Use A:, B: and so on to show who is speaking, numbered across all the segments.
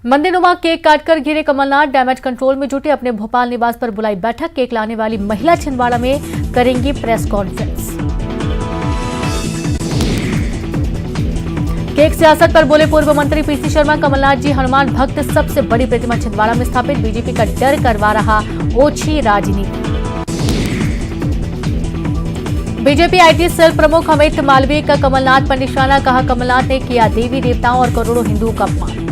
A: मंदिरनुमा cake काटकर घिरे Kamal Nath damage control में जुटे। अपने भोपाल निवास पर बुलाई बैठक। केक लाने वाली महिला छिंदवाड़ा में करेंगी प्रेस कॉन्फ्रेंस। केक सियासत पर बोले पूर्व मंत्री पीसी शर्मा। कमलनाथ जी हनुमान भक्त, सबसे बड़ी प्रतिमा छिंदवाड़ा में स्थापित। बीजेपी का डर करवा रहा ओछी राजनीति। बीजेपी आईटी सेल प्रमुख अमित मालवीय का कमलनाथ पर निशाना। कहा कमलनाथ ने किया देवी देवताओं और करोड़ों हिंदुओं का अपमान।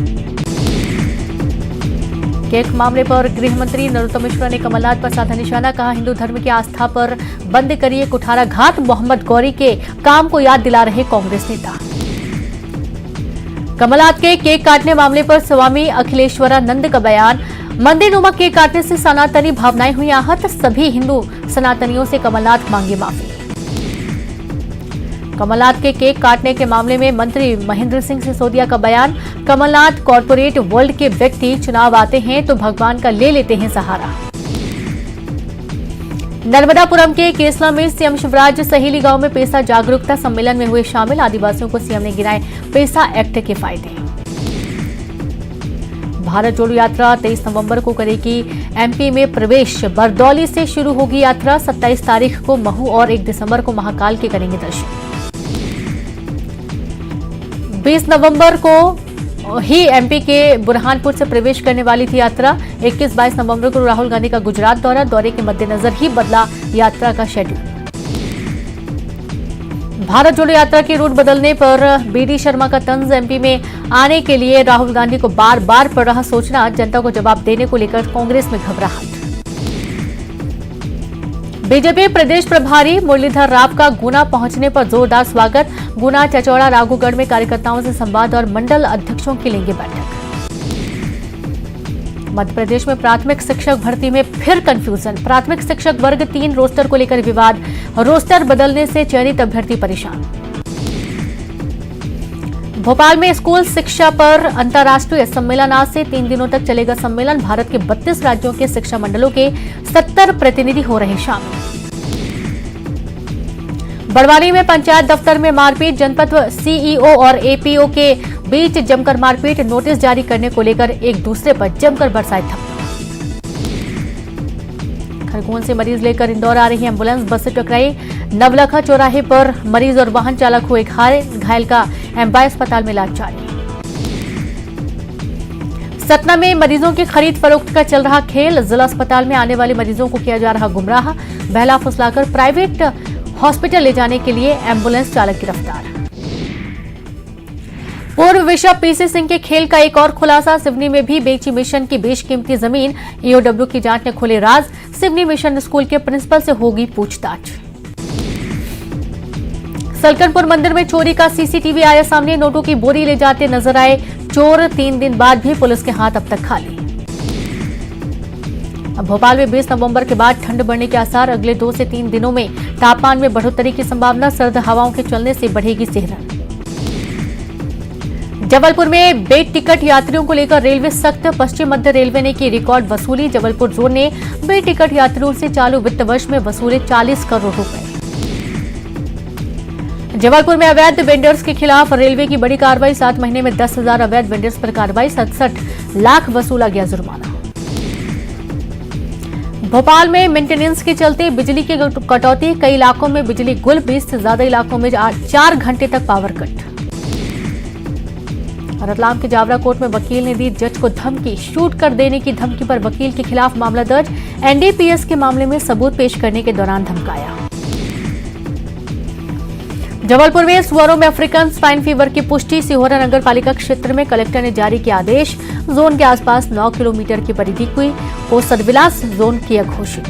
A: केक मामले पर गृह मंत्री नरोत्तम मिश्रा ने कमलनाथ पर साधा निशाना। कहा हिंदू धर्म की आस्था पर बंद करिए कुठाराघात। मोहम्मद गौरी के काम को याद दिला रहे कांग्रेस नेता। कमलनाथ के केक काटने मामले पर स्वामी अखिलेश्वरानंद का बयान। मंदिरनुमा केक काटने से सनातनी भावनाएं हुई आहत। सभी हिंदू सनातनियों से कमलनाथ मांगे माफी। कमलनाथ के केक काटने के मामले में मंत्री महेंद्र सिंह सिसोदिया का बयान। कमलनाथ कॉर्पोरेट वर्ल्ड के व्यक्ति, चुनाव आते हैं तो भगवान का ले लेते हैं सहारा। नर्मदापुरम के केसला में सीएम शिवराज सहेली गांव में पेसा जागरूकता सम्मेलन में हुए शामिल। आदिवासियों को सीएम ने गिनाए पेसा एक्ट के फायदे। भारत जोड़ो यात्रा 23 नवंबर को करेगी एमपी में प्रवेश। बरदौली से शुरू होगी यात्रा। 27 तारीख को महू और 1 दिसंबर को महाकाल के करेंगे दर्शन। 20 नवंबर को ही एमपी के बुरहानपुर से प्रवेश करने वाली थी यात्रा। 21-22 नवंबर को राहुल गांधी का गुजरात दौरे के मद्देनजर ही बदला यात्रा का शेड्यूल। भारत जोड़ो यात्रा के रूट बदलने पर बीडी शर्मा का तंज। एमपी में आने के लिए राहुल गांधी को बार बार पड़ रहा सोचना। जनता को जवाब देने को लेकर कांग्रेस में घबराहट। बीजेपी प्रदेश प्रभारी मुरलीधर राव का गुना पहुंचने पर जोरदार स्वागत। गुना, चचौड़ा, राघोगढ़ में कार्यकर्ताओं से संवाद और मंडल अध्यक्षों की लेंगे बैठक। मध्य प्रदेश में प्राथमिक शिक्षक भर्ती में फिर कंफ्यूजन। प्राथमिक शिक्षक वर्ग 3 रोस्टर को लेकर विवाद। रोस्टर बदलने से चयनित अभ्यर्थी परेशान। भोपाल में स्कूल शिक्षा पर अंतर्राष्ट्रीय सम्मेलन। आज से 3 दिनों तक चलेगा सम्मेलन। भारत के 32 राज्यों के शिक्षा मंडलों के 70 प्रतिनिधि हो रहे शामिल। बड़वानी में पंचायत दफ्तर में मारपीट। जनपद सीईओ और एपीओ के बीच जमकर मारपीट। नोटिस जारी करने को लेकर एक दूसरे पर जमकर बरसाए थप्पड़। खरगोन से मरीज लेकर इंदौर आ रही एम्बुलेंस बस से टकराई। नवलखा चौराहे पर मरीज और वाहन चालक हुए घायल का एमबाई अस्पताल में इलाज जारी। सतना में मरीजों की खरीद फरोख्त का चल रहा खेल। जिला अस्पताल में आने वाले मरीजों को किया जा रहा गुमराह। बहला फुसलाकर प्राइवेट हॉस्पिटल ले जाने के लिए एम्बुलेंस चालक गिरफ्तार। पूर्व बिशप पीसी सिंह के खेल का एक और खुलासा। सिवनी में भी बेची मिशन की बेशकीमती जमीन। ईओडब्ल्यू की जांच ने खोले राज। सिवनी मिशन स्कूल के प्रिंसिपल से होगी पूछताछ। सलकनपुर मंदिर में चोरी का सीसीटीवी आया सामने। नोटों की बोरी ले जाते नजर आए चोर। 3 दिन बाद भी पुलिस के हाथ अब तक खाली। अब भोपाल में 20 नवंबर के बाद ठंड बढ़ने के आसार। अगले 2 से 3 दिनों में तापमान में बढ़ोतरी की संभावना। सर्द हवाओं के चलने से बढ़ेगी सिहरन। जबलपुर में बे टिकट यात्रियों को लेकर रेलवे सख्त। पश्चिम मध्य रेलवे ने की रिकॉर्ड वसूली। जबलपुर जोन ने बे टिकट यात्रियों से चालू वित्त वर्ष में वसूले 40 करोड़ रुपए। जबलपुर में अवैध वेंडर्स के खिलाफ रेलवे की बड़ी कार्रवाई। 7 महीने में 10,000 अवैध वेंडर्स पर कार्रवाई। 67 लाख वसूला गया जुर्माना। भोपाल में मेंटेनेंस के चलते बिजली की कटौती। कई इलाकों में बिजली गुल। 20 से ज्यादा इलाकों में 4 घंटे तक पावर कट। रतलाम के जावरा कोर्ट में वकील ने दी जज को धमकी। शूट कर देने की धमकी पर वकील के खिलाफ मामला दर्ज। एनडीपीएस के मामले में सबूत पेश करने के दौरान धमकाया। जबलपुर में सुअरों में अफ्रीकन स्वाइन फीवर की पुष्टि। सिहोरा नगर पालिका क्षेत्र में कलेक्टर ने जारी किया आदेश। जोन के आसपास 9 किलोमीटर की परिधि को सर्विलांस जोन किया घोषित।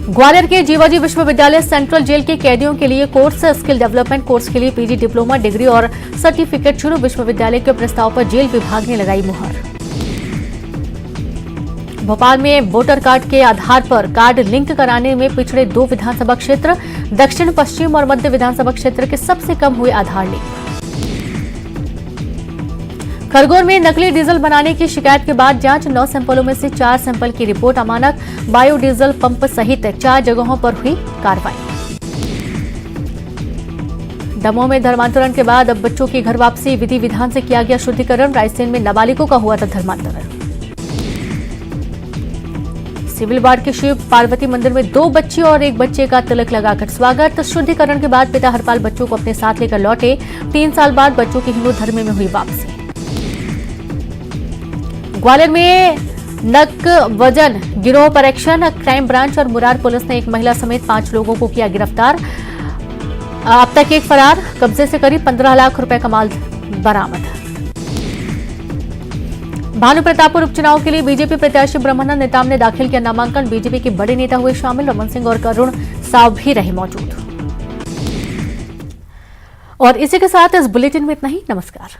A: ग्वालियर के जीवाजी विश्वविद्यालय सेंट्रल जेल के कैदियों के लिए कोर्स। स्किल डेवलपमेंट कोर्स के लिए पीजी, डिप्लोमा, डिग्री और सर्टिफिकेट शुरू। विश्वविद्यालय के प्रस्ताव पर जेल विभाग ने लगाई मुहर। भोपाल में वोटर कार्ड के आधार पर कार्ड लिंक कराने में पिछड़े 2 विधानसभा क्षेत्र। दक्षिण पश्चिम और मध्य विधानसभा क्षेत्र के सबसे कम हुए आधार लिंक। खरगोन में नकली डीजल बनाने की शिकायत के बाद जांच। 9 सैंपलों में से 4 सैंपल की रिपोर्ट अमानक। बायोडीजल पंप सहित 4 जगहों पर हुई कार्रवाई। दमोह में धर्मांतरण के बाद अब बच्चों की घर वापसी, विधि विधान से किया गया शुद्धिकरण। रायसेन में नाबालिगों का हुआ था धर्मांतरण। सिविल वार्ड के शिव पार्वती मंदिर में 2 बच्ची और 1 बच्चे का तिलक लगाकर स्वागत। शुद्धिकरण के बाद पिता हरपाल बच्चों को अपने साथ लेकर लौटे। 3 साल बाद बच्चों की हिंदू धर्म में हुई वापसी। ग्वालियर में नक वजन गिरोह पर एक्शन। क्राइम ब्रांच और मुरार पुलिस ने एक महिला समेत 5 लोगों को किया गिरफ्तार। अब तक एक फरार, कब्जे से करीब 15 लाख रुपए का माल बरामद। भानु प्रतापपुर उपचुनाव के लिए बीजेपी प्रत्याशी ब्रह्मानंद नेताम ने दाखिल किया नामांकन। बीजेपी के बड़े नेता हुए शामिल, रमन सिंह और करुण साव भी रहे मौजूद। और इसी के साथ इस बुलेटिन में इतना ही। नमस्कार।